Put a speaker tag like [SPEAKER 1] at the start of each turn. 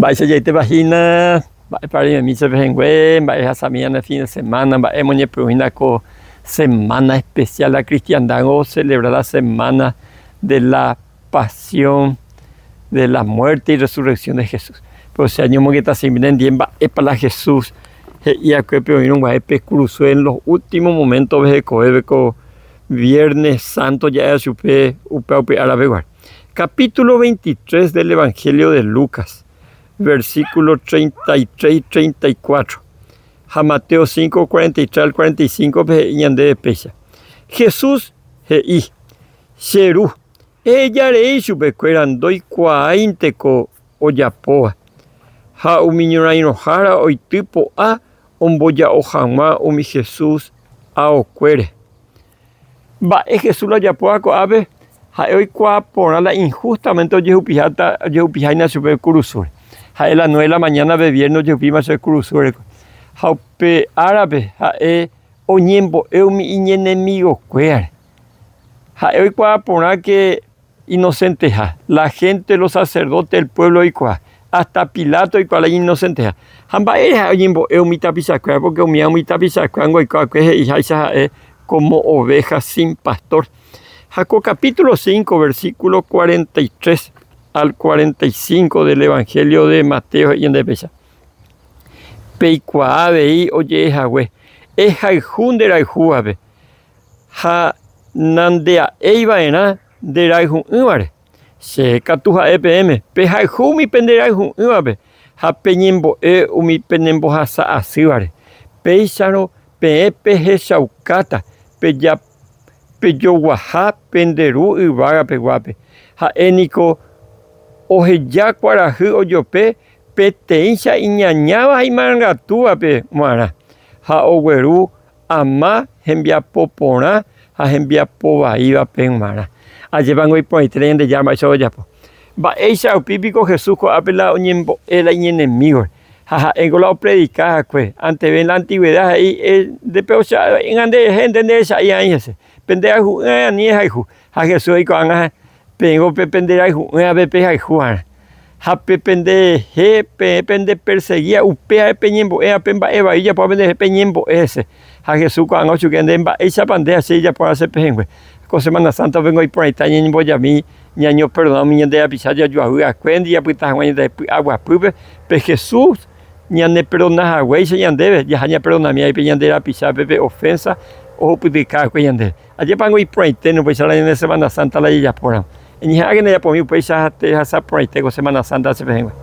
[SPEAKER 1] Vaya ya te vagina, va para mí se vengue, va a esa mañana fin de semana, va a moñe prohina con semana especial la cristiandad o celebrar la semana de la pasión, de la muerte y resurrección de Jesús. Pero si año que está sin bien va es para Jesús y a que prohina va a cruzó en los últimos momentos de coebeco Viernes Santo ya es upe árabe. Capítulo 23 del Evangelio de Lucas. Versículo 33-34. Mateo 5, 43 al 45, de pecha. Jesús, Xerú, ella rey subecueran doi cuaínteco oyapoa. Ha umiñorainojara oitipo a omboya ojama umi Jesús a ocuere. Va, Jesús la yapoa coabe, ha hoy cuaporala injustamente oyehupijaina supercurusur. A las 9 de la mañana bebierno yo vi más el cruzor. Jaupe árabe, oñembo, mi enemigo cuer. Hoy cua poner que inocente la gente, los sacerdotes, el pueblo y cua, hasta Pilato y cua la inocente Hamba oñembo, mi tapizacuer, porque mi tapizacuango y cua que como oveja sin pastor. Jaco capítulo 5, versículo 43. Al 45 del Evangelio de Mateo y en de Pecha. Peikuaabe y oye jagüe. Jaijundera y juabe. Ja nandea eivaena de raijun uare. Se catuja EPM. Pejaijumi penderaijun uabe. Ja peñembo umi peñembo hasa asíbare. Peisaro pepe shaukata. Peya peyoguaja penderu ivaga peguape. Ja enico ojeya cuarají oyope peteincha iñañaba y mangatúa pe mara. Ha ogueru ama hembia popora ha hembia povaíba pe mara. Allí van hoy por el tren de llama eso ya po. Va esa opípico Jesús co apela oñembo el enemigo. Ha engolado predicar pues ante ven la antigüedad ahí de peocha en ande gente de esa ahí ese. Pendeja ni haju. Ha Jesús y con pengo pependera y bepe juan. Hape pende pende perseguía upea peñembo pemba eva y ya puede vender peñembo ese. A Jesús cuando chu que andemba esa pandea se ya por hacer peñembo. Con Semana Santa vengo y por ahí tañen voy a mí ñaño perdón mi de apisar ya yo a cuendi ya puta de agua pube pe Jesús ñane perdona a güey se ñandebe ya ña perdona mi ahí peñandera pisar pepe ofensa o publicar cuende. Allí vengo y por ahí tengo pues la en Semana Santa la ya por. Ni hagan ya por mí pues ya te has por ahí tengo Semana Santa se venga.